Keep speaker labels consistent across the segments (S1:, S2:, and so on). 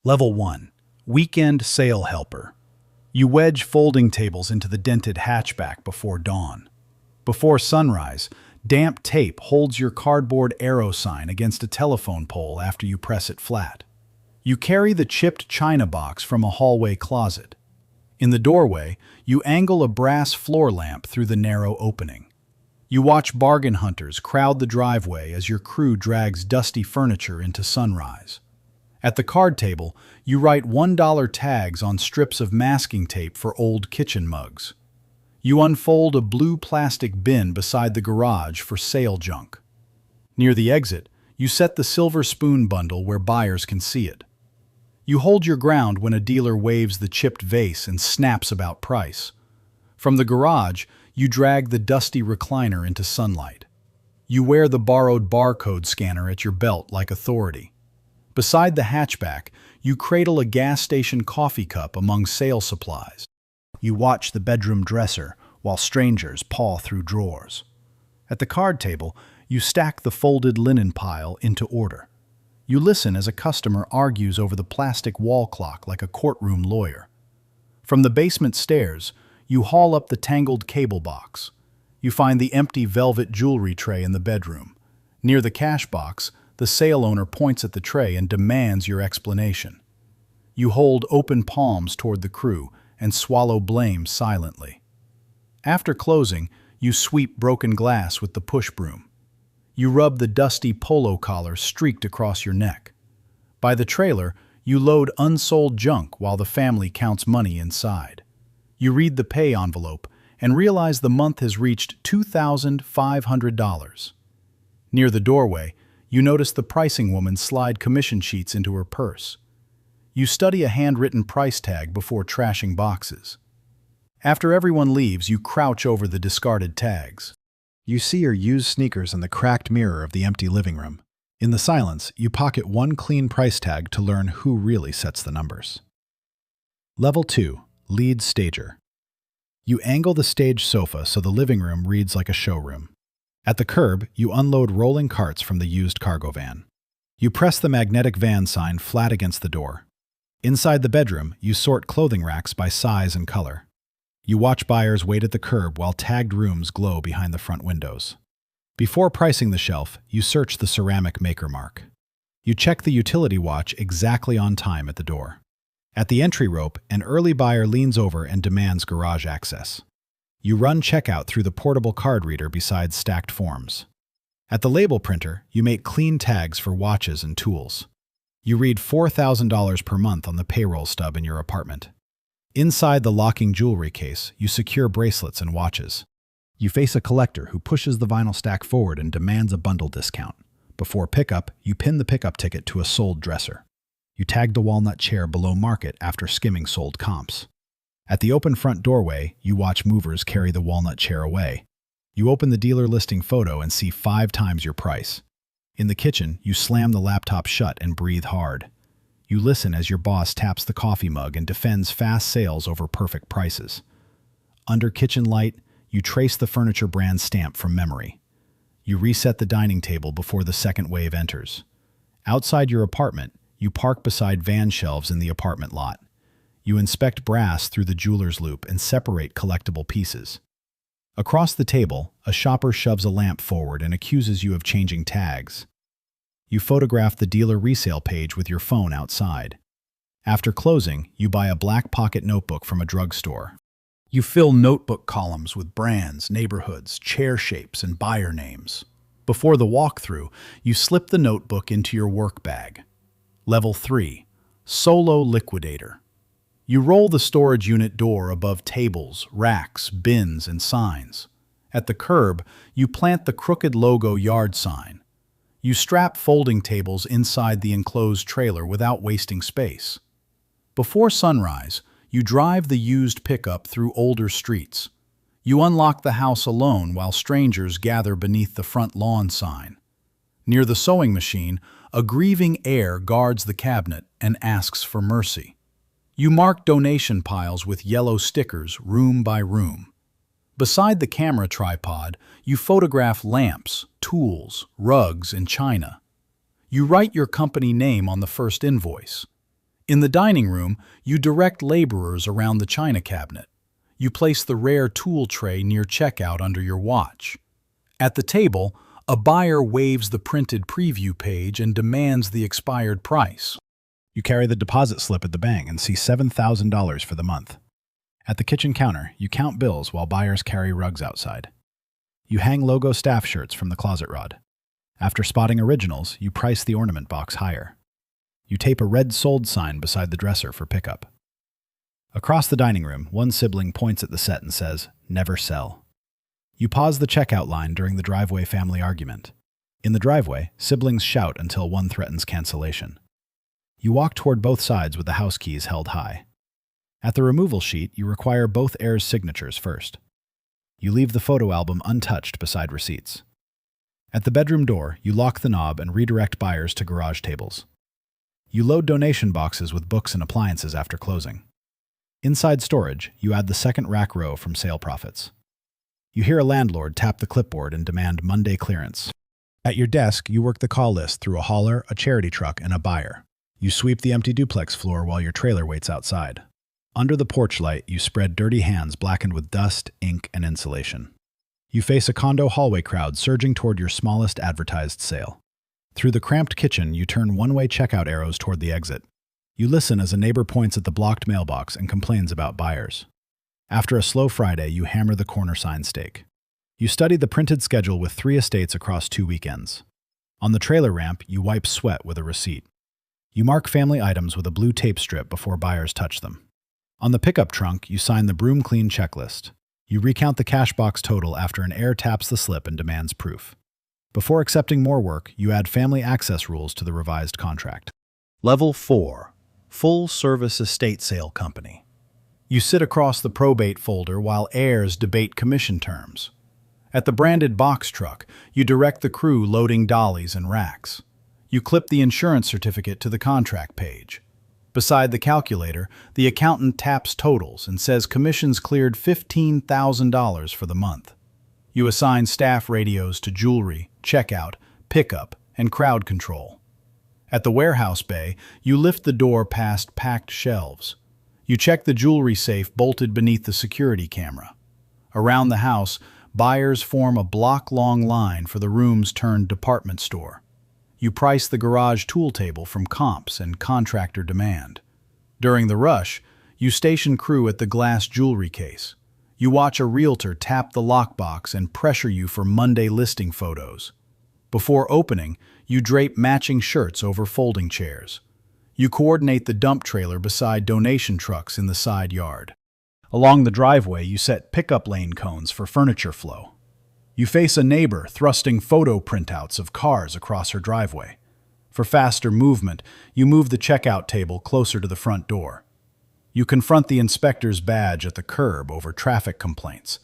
S1: Level 1. Weekend Sale Helper. You wedge folding tables into the dented hatchback before dawn. Before sunrise, damp tape holds your cardboard arrow sign against a telephone pole after you press it flat. You carry the chipped china box from a hallway closet. In the doorway, you angle a brass floor lamp through the narrow opening. You watch bargain hunters crowd the driveway as your crew drags dusty furniture into sunrise. At the card table, you write $1 tags on strips of masking tape for old kitchen mugs. You unfold a blue plastic bin beside the garage for sale junk. Near the exit, you set the silver spoon bundle where buyers can see it. You hold your ground when a dealer waves the chipped vase and snaps about price. From the garage, you drag the dusty recliner into sunlight. You wear the borrowed barcode scanner at your belt like authority. Beside the hatchback, you cradle a gas station coffee cup among sale supplies. You watch the bedroom dresser while strangers paw through drawers. At the card table, you stack the folded linen pile into order. You listen as a customer argues over the plastic wall clock like a courtroom lawyer. From the basement stairs, you haul up the tangled cable box. You find the empty velvet jewelry tray in the bedroom. Near the cash box, the sale owner points at the tray and demands your explanation. You hold open palms toward the crew and swallow blame silently. After closing, you sweep broken glass with the push broom. You rub the dusty polo collar streaked across your neck. By the trailer, you load unsold junk while the family counts money inside. You read the pay envelope and realize the month has reached $2,500. Near the doorway, you notice the pricing woman slide commission sheets into her purse. You study a handwritten price tag before trashing boxes. After everyone leaves, you crouch over the discarded tags. You see your used sneakers in the cracked mirror of the empty living room. In the silence, you pocket one clean price tag to learn who really sets the numbers. Level 2. Lead Stager. You angle the stage sofa so the living room reads like a showroom. At the curb, you unload rolling carts from the used cargo van. You press the magnetic van sign flat against the door. Inside the bedroom, you sort clothing racks by size and color. You watch buyers wait at the curb while tagged rooms glow behind the front windows. Before pricing the shelf, you search the ceramic maker mark. You check the utility watch exactly on time at the door. At the entry rope, an early buyer leans over and demands garage access. You run checkout through the portable card reader beside stacked forms. At the label printer, you make clean tags for watches and tools. You read $4,000 per month on the payroll stub in your apartment. Inside the locking jewelry case, you secure bracelets and watches. You face a collector who pushes the vinyl stack forward and demands a bundle discount. Before pickup, you pin the pickup ticket to a sold dresser. You tag the walnut chair below market after skimming sold comps. At the open front doorway, you watch movers carry the walnut chair away. You open the dealer listing photo and see 5 times your price. In the kitchen, you slam the laptop shut and breathe hard. You listen as your boss taps the coffee mug and defends fast sales over perfect prices. Under kitchen light, you trace the furniture brand stamp from memory. You reset the dining table before the second wave enters. Outside your apartment, you park beside van shelves in the apartment lot. You inspect brass through the jeweler's loop and separate collectible pieces. Across the table, a shopper shoves a lamp forward and accuses you of changing tags. You photograph the dealer resale page with your phone outside. After closing, you buy a black pocket notebook from a drugstore. You fill notebook columns with brands, neighborhoods, chair shapes, and buyer names. Before the walkthrough, you slip the notebook into your work bag. Level 3. Solo Liquidator. You roll the storage unit door above tables, racks, bins, and signs. At the curb, you plant the crooked logo yard sign. You strap folding tables inside the enclosed trailer without wasting space. Before sunrise, you drive the used pickup through older streets. You unlock the house alone while strangers gather beneath the front lawn sign. Near the sewing machine, a grieving heir guards the cabinet and asks for mercy. You mark donation piles with yellow stickers room by room. Beside the camera tripod, you photograph lamps, tools, rugs, and china. You write your company name on the first invoice. In the dining room, you direct laborers around the china cabinet. You place the rare tool tray near checkout under your watch. At the table, a buyer waves the printed preview page and demands the expired price.
S2: You carry the deposit slip at the bank and see $7,000 for the month. At the kitchen counter, you count bills while buyers carry rugs outside. You hang logo staff shirts from the closet rod. After spotting originals, you price the ornament box higher. You tape a red sold sign beside the dresser for pickup. Across the dining room, one sibling points at the set and says, "Never sell." You pause the checkout line during the driveway family argument. In the driveway, siblings shout until one threatens cancellation. You walk toward both sides with the house keys held high. At the removal sheet, you require both heirs' signatures first. You leave the photo album untouched beside receipts. At the bedroom door, you lock the knob and redirect buyers to garage tables. You load donation boxes with books and appliances after closing. Inside storage, you add the second rack row from sale profits. You hear a landlord tap the clipboard and demand Monday clearance. At your desk, you work the call list through a hauler, a charity truck, and a buyer. You sweep the empty duplex floor while your trailer waits outside. Under the porch light, you spread dirty hands blackened with dust, ink, and insulation. You face a condo hallway crowd surging toward your smallest advertised sale. Through the cramped kitchen, you turn one-way checkout arrows toward the exit. You listen as a neighbor points at the blocked mailbox and complains about buyers. After a slow Friday, you hammer the corner sign stake. You study the printed schedule with 3 estates across 2 weekends. On the trailer ramp, you wipe sweat with a receipt. You mark family items with a blue tape strip before buyers touch them. On the pickup trunk, you sign the broom clean checklist. You recount the cash box total after an heir taps the slip and demands proof. Before accepting more work, you add family access rules to the revised contract.
S1: Level 4. Full-service estate sale company. You sit across the probate folder while heirs debate commission terms. At the branded box truck, you direct the crew loading dollies and racks. You clip the insurance certificate to the contract page. Beside the calculator, the accountant taps totals and says commissions cleared $15,000 for the month. You assign staff radios to jewelry, checkout, pickup, and crowd control. At the warehouse bay, you lift the door past packed shelves. You check the jewelry safe bolted beneath the security camera. Around the house, buyers form a block-long line for the rooms turned department store. You price the garage tool table from comps and contractor demand. During the rush, you station crew at the glass jewelry case. You watch a realtor tap the lockbox and pressure you for Monday listing photos. Before opening, you drape matching shirts over folding chairs. You coordinate the dump trailer beside donation trucks in the side yard. Along the driveway, you set pickup lane cones for furniture flow. You face a neighbor thrusting photo printouts of cars across her driveway. For faster movement, you move the checkout table closer to the front door. You confront the inspector's badge at the curb over traffic complaints.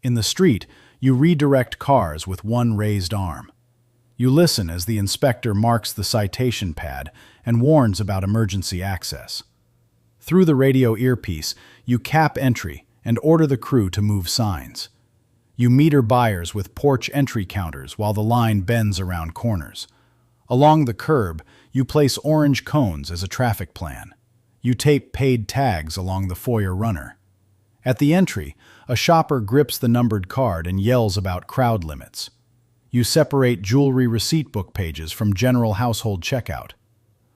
S1: In the street, you redirect cars with one raised arm. You listen as the inspector marks the citation pad and warns about emergency access. Through the radio earpiece, you cap entry and order the crew to move signs. You meter buyers with porch entry counters while the line bends around corners. Along the curb, you place orange cones as a traffic plan. You tape paid tags along the foyer runner. At the entry, a shopper grips the numbered card and yells about crowd limits. You separate jewelry receipt book pages from general household checkout.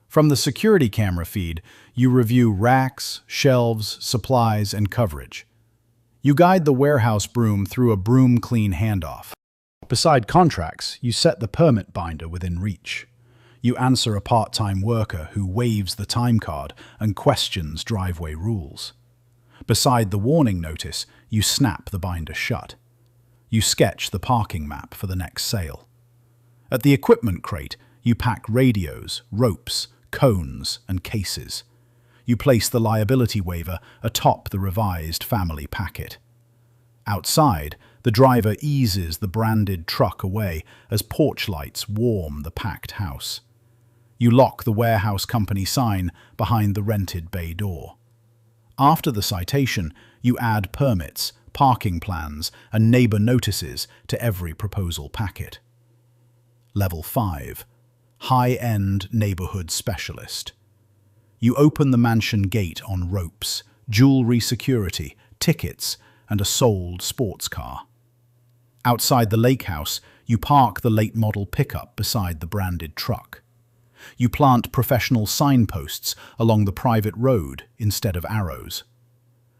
S1: From the security camera feed, you review racks, shelves, supplies, and coverage. You guide the warehouse broom through a broom clean handoff. Beside contracts, you set the permit binder within reach. You answer a part-time worker who waves the time card and questions driveway rules. Beside the warning notice, you snap the binder shut. You sketch the parking map for the next sale. At the equipment crate, you pack radios, ropes, cones, and cases. You place the liability waiver atop the revised family packet. Outside, the driver eases the branded truck away as porch lights warm the packed house. You lock the warehouse company sign behind the rented bay door. After the citation, you add permits, parking plans, and neighbor notices to every proposal packet. Level 5. High-end neighborhood specialist. You open the mansion gate on ropes, jewelry security, tickets, and a sold sports car. Outside the lake house, you park the late model pickup beside the branded truck. You plant professional signposts along the private road instead of arrows.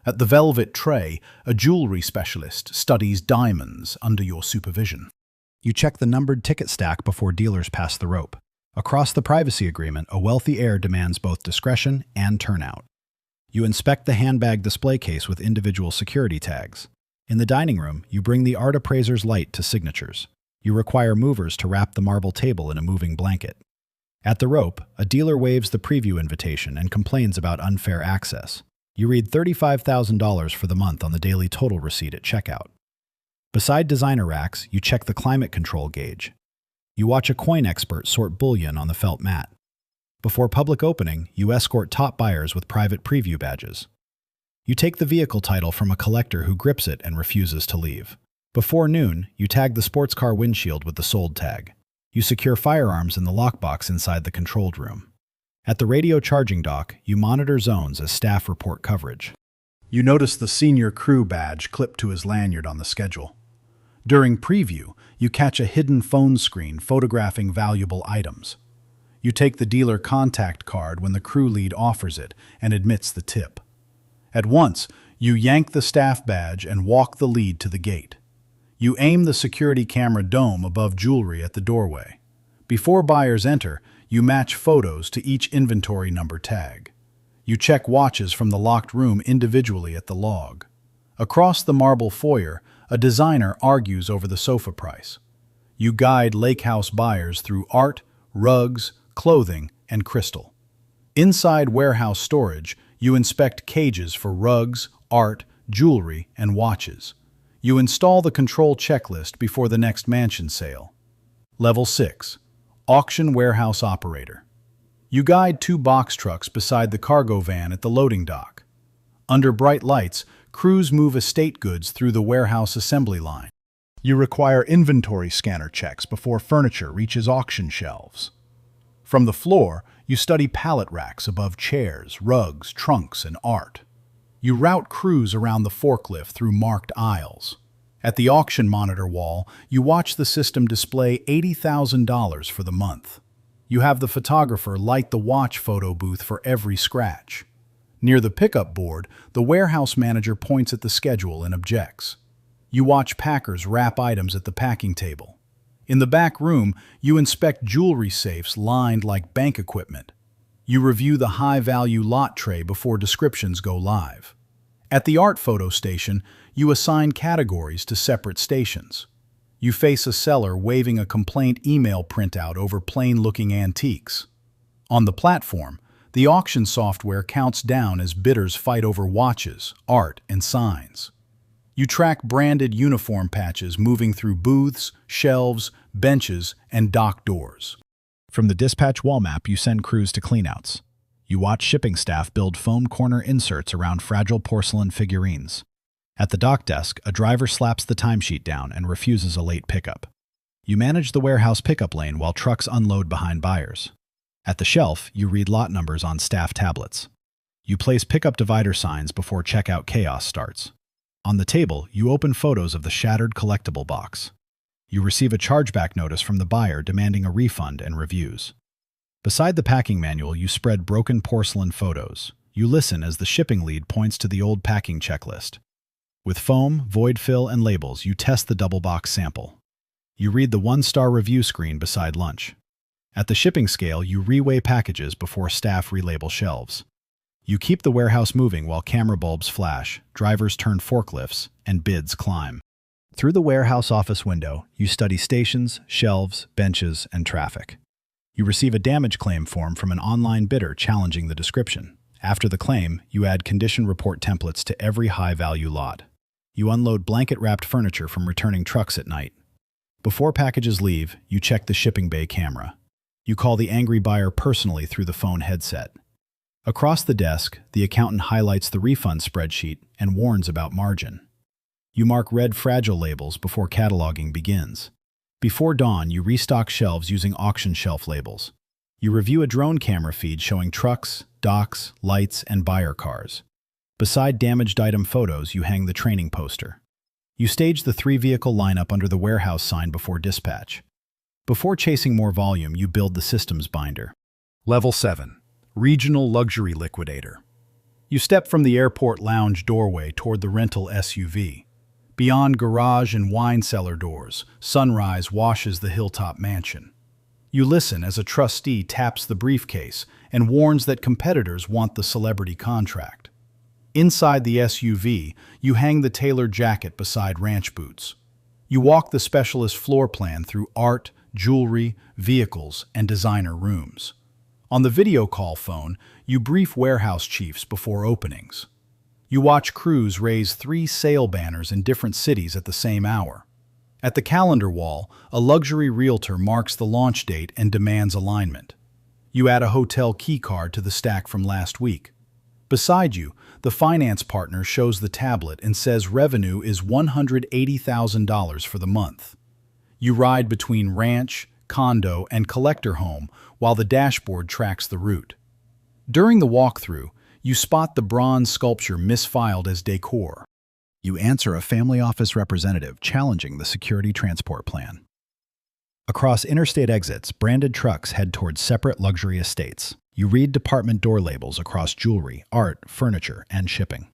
S1: At the velvet tray, a jewelry specialist studies diamonds under your supervision.
S2: You check the numbered ticket stack before dealers pass the rope. Across the privacy agreement, a wealthy heir demands both discretion and turnout. You inspect the handbag display case with individual security tags. In the dining room, you bring the art appraiser's light to signatures. You require movers to wrap the marble table in a moving blanket. At the rope, a dealer waives the preview invitation and complains about unfair access. You read $35,000 for the month on the daily total receipt at checkout. Beside designer racks, you check the climate control gauge. You watch a coin expert sort bullion on the felt mat. Before public opening, you escort top buyers with private preview badges. You take the vehicle title from a collector who grips it and refuses to leave. Before noon, you tag the sports car windshield with the sold tag. You secure firearms in the lockbox inside the controlled room. At the radio charging dock, you monitor zones as staff report coverage.
S1: You notice the senior crew badge clipped to his lanyard on the schedule. During preview, you catch a hidden phone screen photographing valuable items. You take the dealer contact card when the crew lead offers it and admits the tip. At once, you yank the staff badge and walk the lead to the gate. You aim the security camera dome above jewelry at the doorway. Before buyers enter, you match photos to each inventory number tag. You check watches from the locked room individually at the log. Across the marble foyer, a designer argues over the sofa price. You guide lake house buyers through art, rugs, clothing, and crystal. Inside warehouse storage, you inspect cages for rugs, art, jewelry, and watches. You install the control checklist before the next mansion sale. Level 6. Auction Warehouse Operator. You guide 2 box trucks beside the cargo van at the loading dock. Under bright lights, crews move estate goods through the warehouse assembly line. You require inventory scanner checks before furniture reaches auction shelves. From the floor, you study pallet racks above chairs, rugs, trunks, and art. You route crews around the forklift through marked aisles. At the auction monitor wall, you watch the system display $80,000 for the month. You have the photographer light the watch photo booth for every scratch. Near the pickup board, the warehouse manager points at the schedule and objects. You watch packers wrap items at the packing table. In the back room, you inspect jewelry safes lined like bank equipment. You review the high-value lot tray before descriptions go live. At the art photo station, you assign categories to separate stations. You face a seller waving a complaint email printout over plain-looking antiques. On the platform, the auction software counts down as bidders fight over watches, art, and signs. You track branded uniform patches moving through booths, shelves, benches, and dock doors.
S2: From the dispatch wall map, you send crews to cleanouts. You watch shipping staff build foam corner inserts around fragile porcelain figurines. At the dock desk, a driver slaps the timesheet down and refuses a late pickup. You manage the warehouse pickup lane while trucks unload behind buyers. At the shelf, you read lot numbers on staff tablets. You place pickup divider signs before checkout chaos starts. On the table, you open photos of the shattered collectible box. You receive a chargeback notice from the buyer demanding a refund and reviews. Beside the packing manual, you spread broken porcelain photos. You listen as the shipping lead points to the old packing checklist. With foam, void fill, and labels, you test the double box sample. You read the 1-star review screen beside lunch. At the shipping scale, you reweigh packages before staff relabel shelves. You keep the warehouse moving while camera bulbs flash, drivers turn forklifts, and bids climb. Through the warehouse office window, you study stations, shelves, benches, and traffic. You receive a damage claim form from an online bidder challenging the description. After the claim, you add condition report templates to every high-value lot. You unload blanket-wrapped furniture from returning trucks at night. Before packages leave, you check the shipping bay camera. You call the angry buyer personally through the phone headset. Across the desk, the accountant highlights the refund spreadsheet and warns about margin. You mark red fragile labels before cataloging begins. Before dawn, you restock shelves using auction shelf labels. You review a drone camera feed showing trucks, docks, lights, and buyer cars. Beside damaged item photos, you hang the training poster. You stage the 3-vehicle lineup under the warehouse sign before dispatch. Before chasing more volume, you build the systems binder.
S1: Level 7. Regional Luxury Liquidator. You step from the airport lounge doorway toward the rental SUV. Beyond garage and wine cellar doors, sunrise washes the hilltop mansion. You listen as a trustee taps the briefcase and warns that competitors want the celebrity contract. Inside the SUV, you hang the tailored jacket beside ranch boots. You walk the specialist floor plan through art, jewelry, vehicles, and designer rooms. On the video call phone, you brief warehouse chiefs before openings. You watch crews raise 3 sale banners in different cities at the same hour. At the calendar wall, a luxury realtor marks the launch date and demands alignment. You add a hotel key card to the stack from last week. Beside you, the finance partner shows the tablet and says revenue is $180,000 for the month. You ride between ranch, condo, and collector home while the dashboard tracks the route. During the walkthrough, you spot the bronze sculpture misfiled as decor.
S2: You answer a family office representative challenging the security transport plan. Across interstate exits, branded trucks head towards separate luxury estates. You read department door labels across jewelry, art, furniture, and shipping.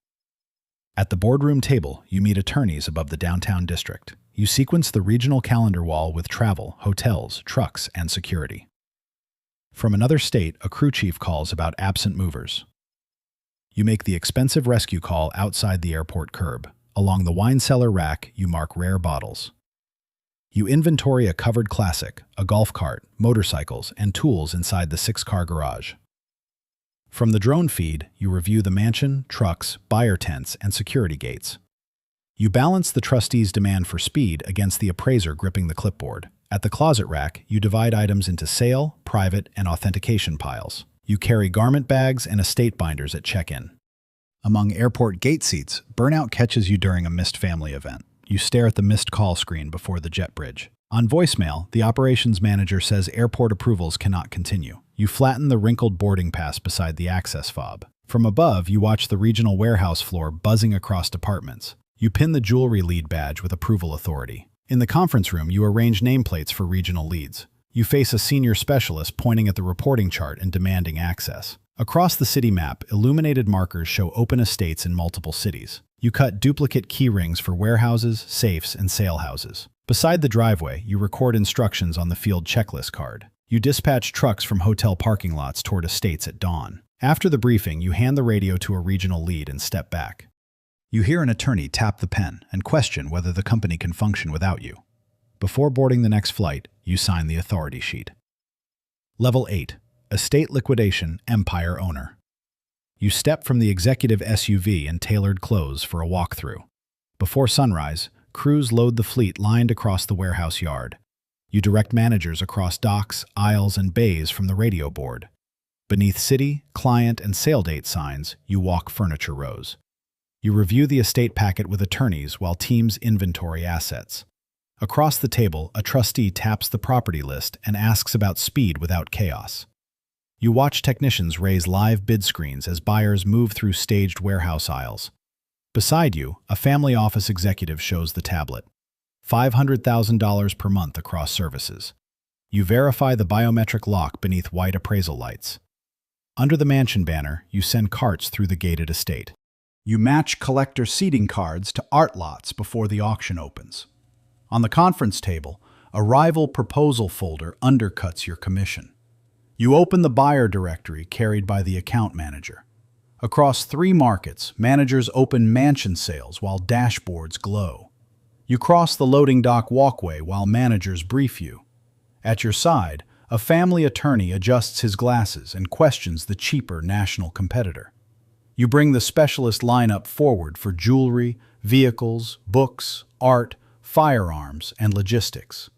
S2: At the boardroom table, you meet attorneys above the downtown district. You sequence the regional calendar wall with travel, hotels, trucks, and security. From another state, a crew chief calls about absent movers. You make the expensive rescue call outside the airport curb. Along the wine cellar rack, you mark rare bottles. You inventory a covered classic, a golf cart, motorcycles, and tools inside the 6-car garage. From the drone feed, you review the mansion, trucks, buyer tents, and security gates. You balance the trustee's demand for speed against the appraiser gripping the clipboard. At the closet rack, you divide items into sale, private, and authentication piles. You carry garment bags and estate binders at check-in. Among airport gate seats, burnout catches you during a missed family event. You stare at the missed call screen before the jet bridge. On voicemail, the operations manager says airport approvals cannot continue. You flatten the wrinkled boarding pass beside the access fob. From above, you watch the regional warehouse floor buzzing across departments. You pin the jewelry lead badge with approval authority. In the conference room, you arrange nameplates for regional leads. You face a senior specialist pointing at the reporting chart and demanding access. Across the city map, illuminated markers show open estates in multiple cities. You cut duplicate key rings for warehouses, safes, and sale houses. Beside the driveway, you record instructions on the field checklist card. You dispatch trucks from hotel parking lots toward estates at dawn. After the briefing, you hand the radio to a regional lead and step back. You hear an attorney tap the pen and question whether the company can function without you. Before boarding the next flight, you sign the authority sheet. Level 8. Estate Liquidation Empire Owner. You step from the executive SUV in tailored clothes for a walkthrough. Before sunrise, crews load the fleet lined across the warehouse yard. You direct managers across docks, aisles, and bays from the radio board. Beneath city, client, and sale date signs, you walk furniture rows. You review the estate packet with attorneys while teams inventory assets. Across the table, a trustee taps the property list and asks about speed without chaos. You watch technicians raise live bid screens as buyers move through staged warehouse aisles. Beside you, a family office executive shows the tablet. $500,000 per month across services. You verify the biometric lock beneath white appraisal lights. Under the mansion banner, you send carts through the gated estate. You match collector seating cards to art lots before the auction opens. On the conference table, a rival proposal folder undercuts your commission. You open the buyer directory carried by the account manager. Across 3 markets, managers open mansion sales while dashboards glow. You cross the loading dock walkway while managers brief you. At your side, a family attorney adjusts his glasses and questions the cheaper national competitor. You bring the specialist lineup forward for jewelry, vehicles, books, art, firearms, and logistics.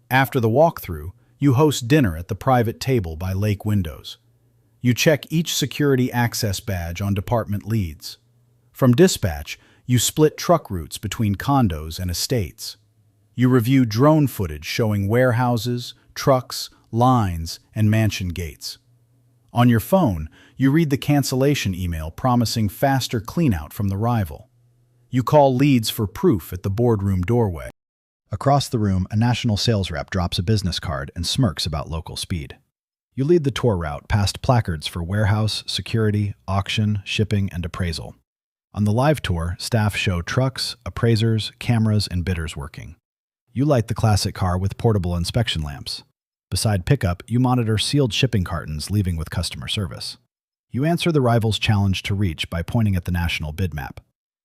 S2: After the walkthrough, you host dinner at the private table by lake windows. You check each security access badge on department leads. From dispatch, you split truck routes between condos and estates. You review drone footage showing warehouses, trucks, lines, and mansion gates.
S1: On your phone, you read the cancellation email promising faster cleanout from the rival. You call leads for proof at the boardroom doorway.
S2: Across the room, a national sales rep drops a business card and smirks about local speed. You lead the tour route past placards for warehouse, security, auction, shipping, and appraisal. On the live tour, staff show trucks, appraisers, cameras, and bidders working. You light the classic car with portable inspection lamps. Beside pickup, you monitor sealed shipping cartons leaving with customer service. You answer the rival's challenge to reach by pointing at the national bid map.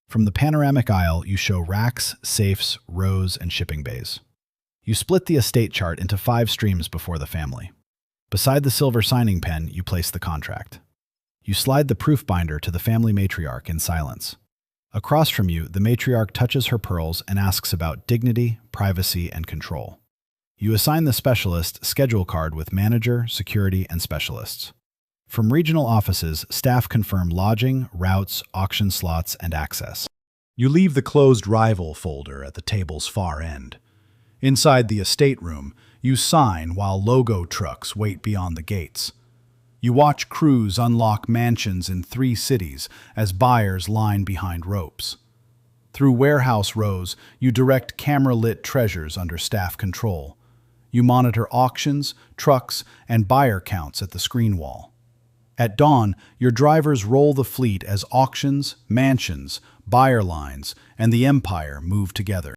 S2: From the panoramic aisle, you show racks, safes, rows, and shipping bays. You split the estate chart into 5 streams before the family. Beside the silver signing pen, you place the contract. You slide the proof binder to the family matriarch in silence. Across from you, the matriarch touches her pearls and asks about dignity, privacy, and control. You assign the specialist schedule card with manager, security, and specialists. From regional offices, staff confirm lodging, routes, auction slots, and access.
S1: You leave the closed rival folder at the table's far end. Inside the estate room, you sign while logo trucks wait beyond the gates. You watch crews unlock mansions in 3 cities as buyers line behind ropes. Through warehouse rows, you direct camera-lit treasures under staff control. You monitor auctions, trucks, and buyer counts at the screen wall. At dawn, your drivers roll the fleet as auctions, mansions, buyer lines, and the empire move together.